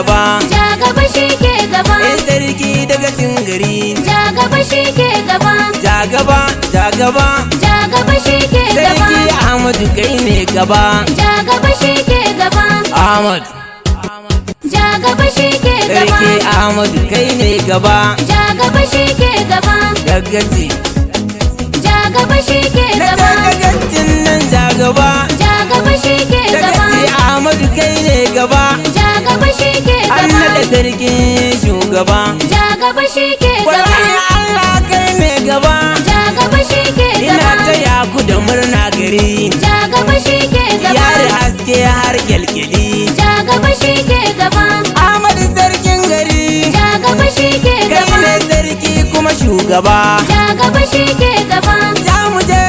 gaba, ja gaba shi ke gaba, sarki daga gari, ja gaba shi ke gaba, ja gaba, ja gaba, ja gaba shi ke gaba, sarki Ahmadu kai ne gaba, ja gaba shi ke gaba, Ahmad, ja gaba shi ke gaba, sarki Ahmadu kai ne gaba, ja gaba shi ke gaba, dagaci, ja gaba shi ke na gaba, dagacin nan ja gaba, ja gaba shi ke gaba, dagaci Ahmadu kai ne gaba, ja gaba shi ke an gaba, naɗa sarkin shugaba, ja gaba shi ke gaba, wallahi Allah kai ne gaba, ja gaba shi ke ina gaba, taya ku da murna gari, ja gaba shi ke gaba, yare haske har kyalkyali, ja gaba shi ke gaba, Ahmadu sarkin gari, ja gaba shi ke kai gaba, ne sarki kuma shugaba, ja gaba shi ke gaba, za mu je,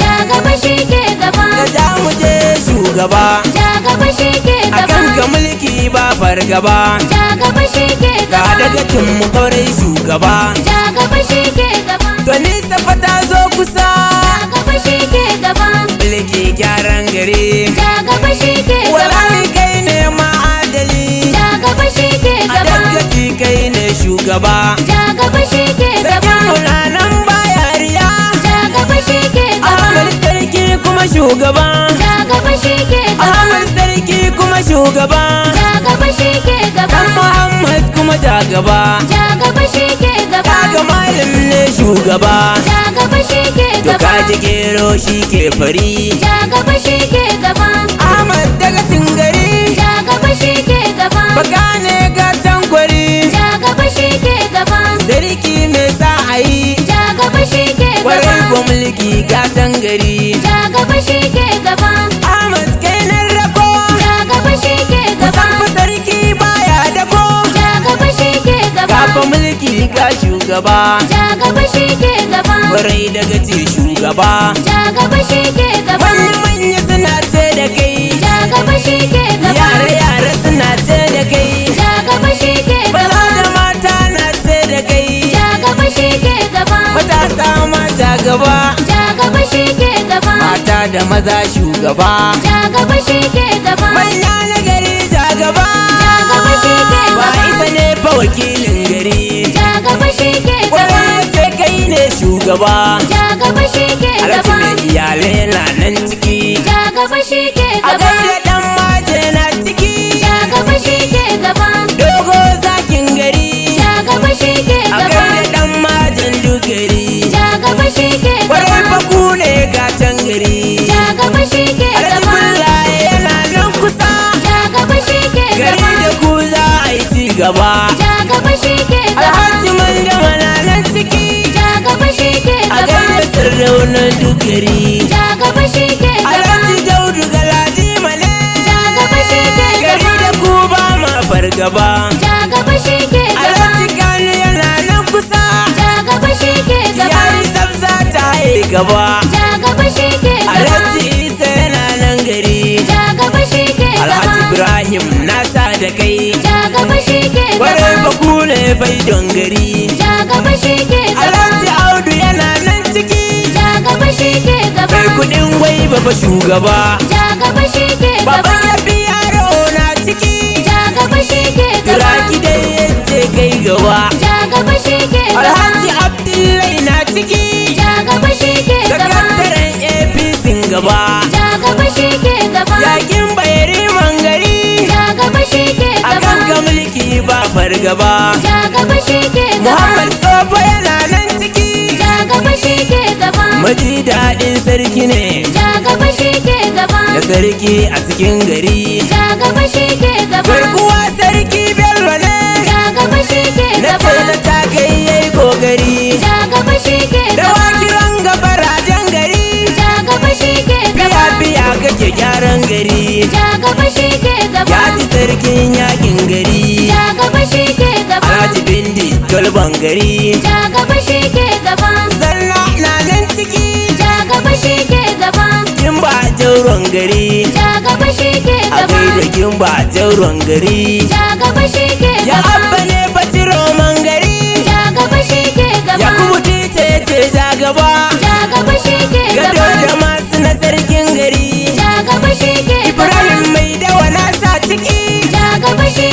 ja gaba shi ke gaba, ka za mu je shugaba, ja gaba shi ke a gaba, kan ka mulki ba fargaba, ja gaba shi ke ga gaba, daga cin mu kaurai shugaba, ja gaba shi ke gaba, to nisa fa ta zo kusa, ja gaba shi ke gaba, mulki gyaran gari, ja gaba shi ke gaba, wallahi kai ne ma'adali, ja gaba shi ke a gaba, dagaci kai ne shugaba, ja gaba shi ke gaba, sarkin mulanan baya riya, ja gaba shi ke gaba, Ahmad sarki kuma shugaba, ja gaba shi ke gaba, Ahmad sarki kuma shugaba, ja gaba shi ke gaba, dan Muhammad kuma ja gaba, ja gaba shi ke gaba, kaga malam ne shugaba, ja gaba shi ke to gaba, kaji gero shi ke fari, ja gaba shi ke gaba, Ahmad daga gari, ja gaba shi ke gaba, baka ne ga tankwari, ja gaba shi ke gaba, sarki me sa a yi, ja gaba shi ke kwarai gaba, ko mulki gatan gari, ja gaba shi ke gaba, Ahmad kai nan rako, ja gaba shi ke gaba, kusan fa sarki baya dako, ja gaba shi ke gaba, gafa mulki ga shugaba, ja gaba shi ke gaba, kwarai daga ce shugaba, ja gaba shi ke gaba, manya-manya suna ce da kai, ja gaba shi ke gaba, yare-yare suna ce da kai, ja gaba shi ke maza gaba, da mata na ce da kai, ja gaba shi ke gaba, matasa mata gaba, ja gaba shi ke gaba, mata da maza shugaba, ja gaba shi ke gaba, manya na gari ja gaba, ja gaba shi ke ba gaba, isa ne fa wakilin gari, ja gaba shi ke gaba, kwarai ce kai ne shugaba, ja gaba shi ke alhaji gaba, mai iyalai na nan ciki, ja gaba shi ke a gaba, gaida dan maje na ciki, ja gaba shi ke gaba, dogo zakin gari, ja gaba shi ke a gaba, gaida dan majen dugari, ja gaba shi ke kwarai gaba, fa ku ne gatan gari, ja gaba shi ke alhaji gaba, bullaye yana nan kusa, ja gaba shi ke gari gaba, da ku za a yi ci gaba, ja gaba shi ke gaba, alhaji mandama na nan ciki, ja gaba shi ke a gaba, gaida sardaunan dugari, ja gaba shi ke gaba, alhaji daudu galadima ne, ja gaba shi ke gari gaba, da ku ba ma fargaba, ja gaba shi ke gaba, alhaji kanu yana nan kusa, ja gaba shi ke gaba, yayi zabza ta yi gaba, ja gaba shi ke gaba, alhaji isa yana nan gari, ja gaba shi ke alhaji gaba, ibrahim nasa da kai, ja gaba shi ke kwarai gaba, ba ku ne faidon gari, ja gaba shi ke gaba, alhaji audu yana nan ciki, ja gaba shi ke gaba, kai kudin wai ba fa shugaba, ja gaba shi ke baban gaba, ya fi yaro na ciki, ja gaba shi ke gaba, turaki dai yace kai gaba, ja gaba shi ke gaba, alhaji abdullahi na ciki, ja gaba shi ke gaba, sakataren apc gaba, ja gaba shi ke gaba, yakin bayari mangari, ja gaba shi ke a gaba, kan ka mulki ba fargaba, ja gaba shi ke gaba, muhammad tsofa yana nan ciki, ja gaba shi ke gaba, maji daɗin sarki ne, ja gaba shi ke gaba, da sarki a cikin gari, ja gaba shi ke gaba, garkuwa sarki bello ne, ja gaba shi ke na gaba, ce na ta kai yayi kokari, ja gaba shi ke da gaba, wakilan gabarajen gari, ja gaba shi ke gaba, biya kake gyaran gari, ja gaba shi ke gaba, ya ji sarkin yakin gari, ja gaba shi ke gaba, alhaji bindi tolban gari, ja gaba shi ke gaba, zalla na nan ciki, ja gaba shi ke gaba, kin ba jauron gari, ja gaba shi ke a gaba, gaida kin ba jauron gari, ja gaba shi ke ya gaba, abba ne fati roman gari, ja gaba shi ke ya gaba, kuma tite ce ja gaba, ja gaba shi ke gado gaba, da masu na sarkin gari, ja gaba shi ke gaba, ibrahim mai dawa na sa ciki, ja gaba shi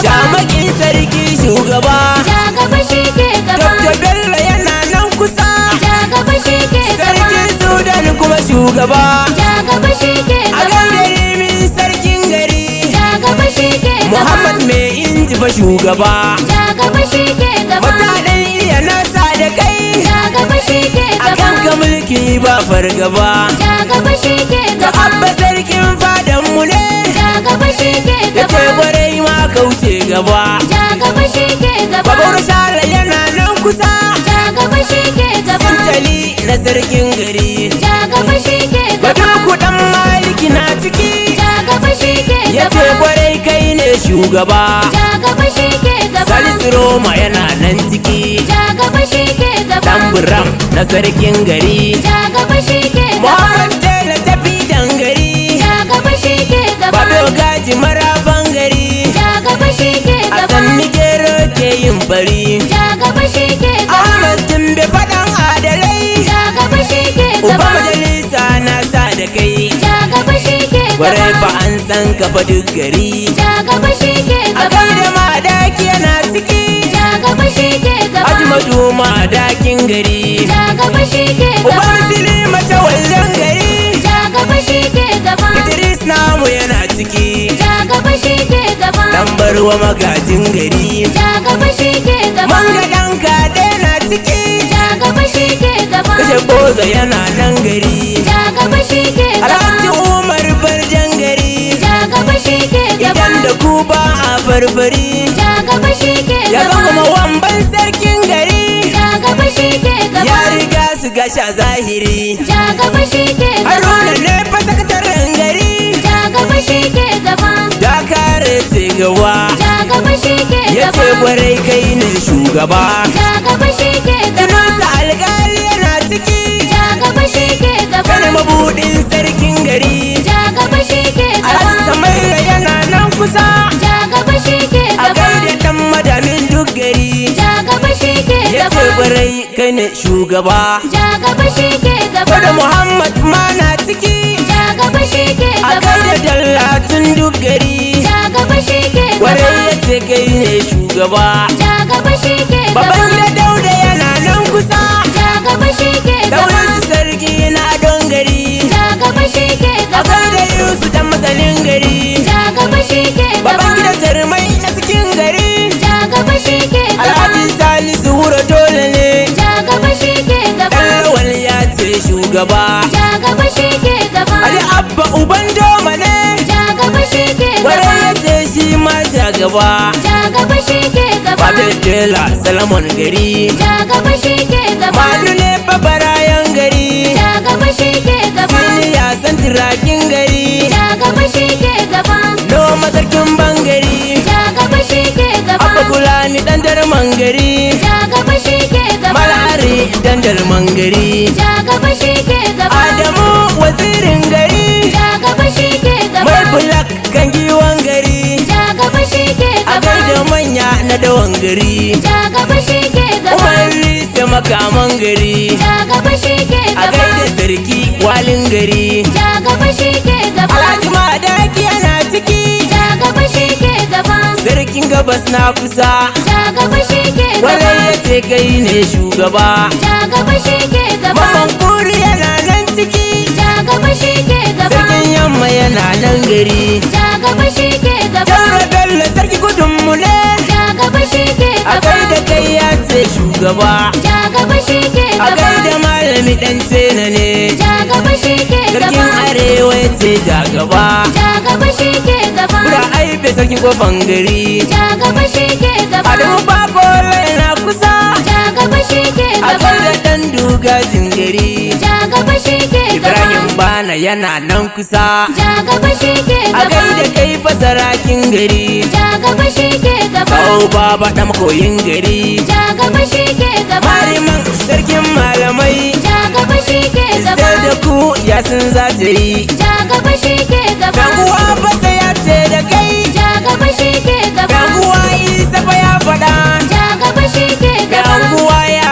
Shamakin sarki shugaba. Ja gaba shi ke gaba. Dr. Bello yana nan kusa. Ja gaba shi ke gaba. Sarkin Sudan kuma shugaba. Ja gaba shi ke A gaba. gangare min sarkin gari. Ja gaba shi ke gaba. Muhammad mai inji fa shugaba. Ja gaba shi ke gaba. Mutanen iya nasa da kai. Ja gaba shi ke A gaba. kan ka mulki ba fargaba. Ja gaba shi ke Ka gaba. abba sarkin fadanmu ne. Ja gaba shi ke Ya ce gaba. gwarai ma kauce gaba. Ja gaba shi ke gaba. Babaur Sale yana nan kusa. Ja gaba shi ke gaba. Sintali na sarkin gari. Ja gaba shi ke gaba. Baduku dan maliki na ciki. Ja gaba shi ke Ya ce gaba. gwarai kai ne shugaba. Ja gaba shi ke gaba. Salisu Roma yana nan ciki. Ja gaba shi ke gaba. Tamburam na sarkin gari. Ja gaba shi ke gaba. Muhammad Tela tafi gari. Ja gaba shi ke gaba. Babu gaji marafan gari. Ja gaba shi ke A gaba. sanni gero ke yin fari. Ja gaba shi ke gaba. Ahmad Tumbe faɗan adalai. Ja gaba shi ke Uba gaba. majalisa na sa da kai. Ja gaba shi ke Gwarai gaba. fa an san ka fa duk gari. Ja gaba shi ke A gaba. gaida madaki yana ciki. Ja gaba shi ke gaba. Ajmadu madakin gari. Ja gaba shi ke Uba gaba. musulma ta wallan gari. Ja gaba shi ke gaba. Idris namu yana ciki. Ja gaba shi ke gaba. Lambar wa magajin gari. Ja gaba shi ke gaba. Manga ɗan kaɗe na ciki. Ja gaba shi ke gaba. Kashe boza yana nan gari. Ja gaba shi ke Alhaji gaba. Umar barjan gari. Ja gaba shi ke gaba. Idan da ku ba a farfari. Ja gaba shi ke Ya gaba. zan kuma wamban sarkin gari. Ja gaba shi ke gaba. Ya riga su gasha zahiri. Ja gaba shi ke gaba. Haruna ne fa sakataren gari. Ja gaba shi ke gaba. Dakare ce gawa. Ja gaba shi ke Ya ce gaba. gwarai kai ne shugaba. Ja gaba shi ke gaba. Inusa alkali yana ciki. Ja gaba shi ke gaba. Kana mabudin sarkin gari. Ja gaba shi ke Alhaji gaba. Samaila yana nan kusa. Ja gaba shi ke A gaba. gaida dan madamin duk gari. Ja gaba shi ke Ya ce gaba. gwarai kai ne shugaba. Ja gaba shi ke gaba. Kwada Muhammad ma na ciki. Ja gaba shi ke A gaba. gaida dallatin duk gari. Ja gaba shi ke Gwarai gaba. ya ce kai ne shugaba. Ja gaba shi ke Baban gaba. gida Dauda yana nan kusa. Ja gaba shi ke gaba. Dauda sarki na don gari. Ja gaba shi ke A gaba. gaida Yusuf dan masanin gari. Ja gaba shi ke Baban gaba. gida Jarmai na cikin gari. Ja gaba shi ke gaba. Alhaji Salisu Wuro dole ne. Ja gaba shi ke gaba. Lawal ya ce shugaba. Ja gaba shi ke gaba. Ali Abba uban doma ne. Ja gaba shi ke Ware gaba. ya ce shi ma ja gaba. Ja gaba shi ke gaba. Fadar Tela Salomon gari. Ja gaba shi ke gaba. Malu ne babarayan gari. Ja gaba shi ke gaba. Sini ya san tirakin gari. Ja gaba shi ke gaba. Noma sarkin bangare. Ja gaba shi ke gaba. Abba Gulani dan darman gari. Ja gaba shi ke gaba. Malari dan darman gari. Ja gaba shi ke gaba. Adamu wazirin gari. Ja gaba shi ke gaba. Mai bulak kan giwan gari. Ja gaba shi ke A gaba. gaida manya na dawan gari. Ja gaba shi ke gaba. Umar Risa makaman gari. Ja gaba shi ke A gaba. gaida sarki walin gari. Ja gaba shi ke gaba. Alhaji Madaki yana ciki. Ja gaba shi ke gaba. Sarkin gabas na kusa. Ja gaba shi ke Wale gaba. ya ce kai ne shugaba. Ja gaba shi ke gaba. Mamman kuri yana nan ciki. Ja gaba shi ke gaba. Sarkin yamma yana nan gari. Ja gaba shi ke gaba. Jauro Bello sarki gudunmu ne. Ja gaba shi ke A gaba. gaida kai ya ce shugaba. Ja gaba shi ke A gaba. gaida malami dan tsena ne. Ja gaba shi ke Sarkin gaba. arewa ya ce ja gaba. Ja gaba shi ke gaba. Bura aibe sarkin kofan gari. Ja gaba shi ke gaba. Adamu bako yana kusa. Ja gaba shi ke A gaba. gaida dan dugajin gari. Ja gaba shi ke gaba. Ibrahim bana yana nan kusa. Ja gaba shi ke A gaba. gaida kai fasarakin gari. Ja gaba shi ke gaba. Kawo baba ɗan koyin gari. Ja gaba shi ke gaba. Mariman sarkin malamai. Ja gaba shi ke gaba. Sai da ku ya san za ta yi. Ja gaba shi ke gaba. Ganguwa fasa ya ce da kai. Ja gaba shi ke gaba. Ganguwa isa fa ya faɗa. Ja gaba shi ke gaba. Ganguwa ya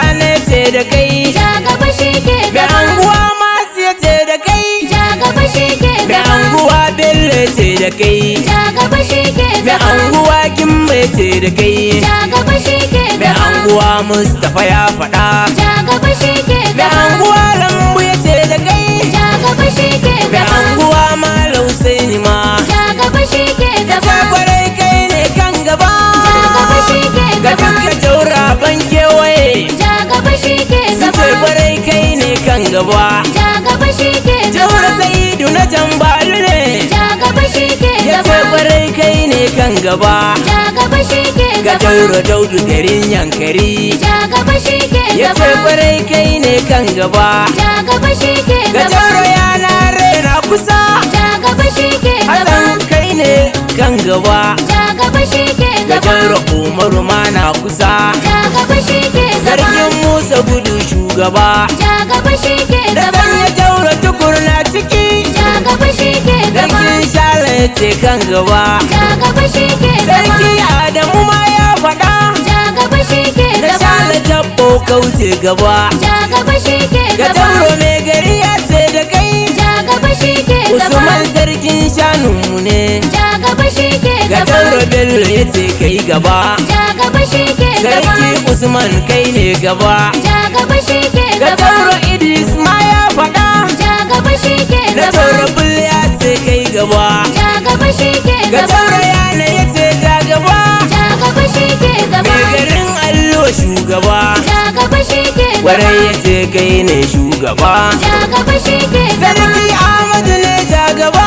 ce da kai. Ja gaba shi ke gaba. Ganguwa masu ya ce da kai. Ja gaba shi ke gaba. Ganguwa bello ce da kai. Ja gaba shi ke Mai gaba. anguwa gimbe ce da kai. Ja gaba shi ke Mai gaba. anguwa Mustapha ya faɗa. Ja gaba shi ke Mai gaba. anguwa Lambu ya ce da kai. Ja gaba shi ke Mai gaba. anguwa Malam Husaini ma. Ja gaba shi ke Ya ce gaba. kwarai kai ne kan gaba. Ja gaba shi ke Ga gaba. duka jaura ban kewaye. Ja gaba shi ke Su ce gaba. kwarai kai ne kan gaba. Ja gaba shi ke Jaura gaba. Sa'idu na Jambalu ne. Ja gaba shi ke Ya ce gaba. kwarai kai ne kan gaba. Ja gaba shi ke Ga gaba. Jaura Daudu garin Yankari. Ja gaba shi ke Ya ce gaba. kwarai kai ne kan gaba. Ja gaba shi ke Ga gaba. Jaura yana rena kusa. Ja gaba shi ke gaba. Hassan kai ne kan gaba. Ja gaba shi ke Ga gaba. Jaura Umaru ma na kusa. Ja gaba shi ke gaba. Sarkin Musa Gudu shugaba. Ja gaba shi ke Da gaba. sanya Jaura Tukur na ciki. Ja gaba shi ke gaba. Sarkin Shala ya ce kan gaba. Ja gaba shi ke gaba. Sarki Adamu ma ya faɗa. Ja gaba shi ke Da gaba. Shala Jabbo kauce gaba. Ja gaba shi ke Ga gaba. Jauro mai gari ya ce da kai. Ja gaba shi ke gaba. Usman sarkin shanunmu ne. Ja gaba shi ke Ga gaba. Jauro Bello ya ce kai gaba. Ja gaba shi ke gaba. Sarki Usman kai ne gaba. Ja gaba shi ke Ga gaba. Jauro Idris ma ya faɗa. Ja gaba shi ke Da gaba. Jauro Bul ya ce kai gaba. Ja gaba shi ke Ga gaba. Jauro Yana ya ce ta gaba. Ja gaba shi ke gaba. Mai garin Allo shugaba. Ja gaba shi ke gaba. Warai ya ce kai ne shugaba. Ja gaba shi ke gaba. Sarki Ahmadu ne ta gaba.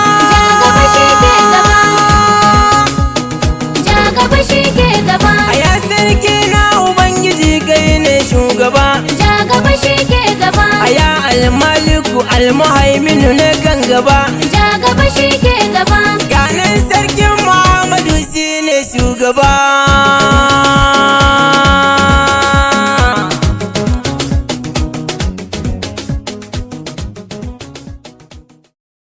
gaba shi ke gaba. Ja gaba shi ke gaba. Aya sarki na Ubangiji kai ne shugaba. Ja gaba shi ke gaba. Aya almaliku almuhaiminu ne kan gaba. Ja gaba shi ke gaba. Ganin sarkin Muhammadu shi ne shugaba.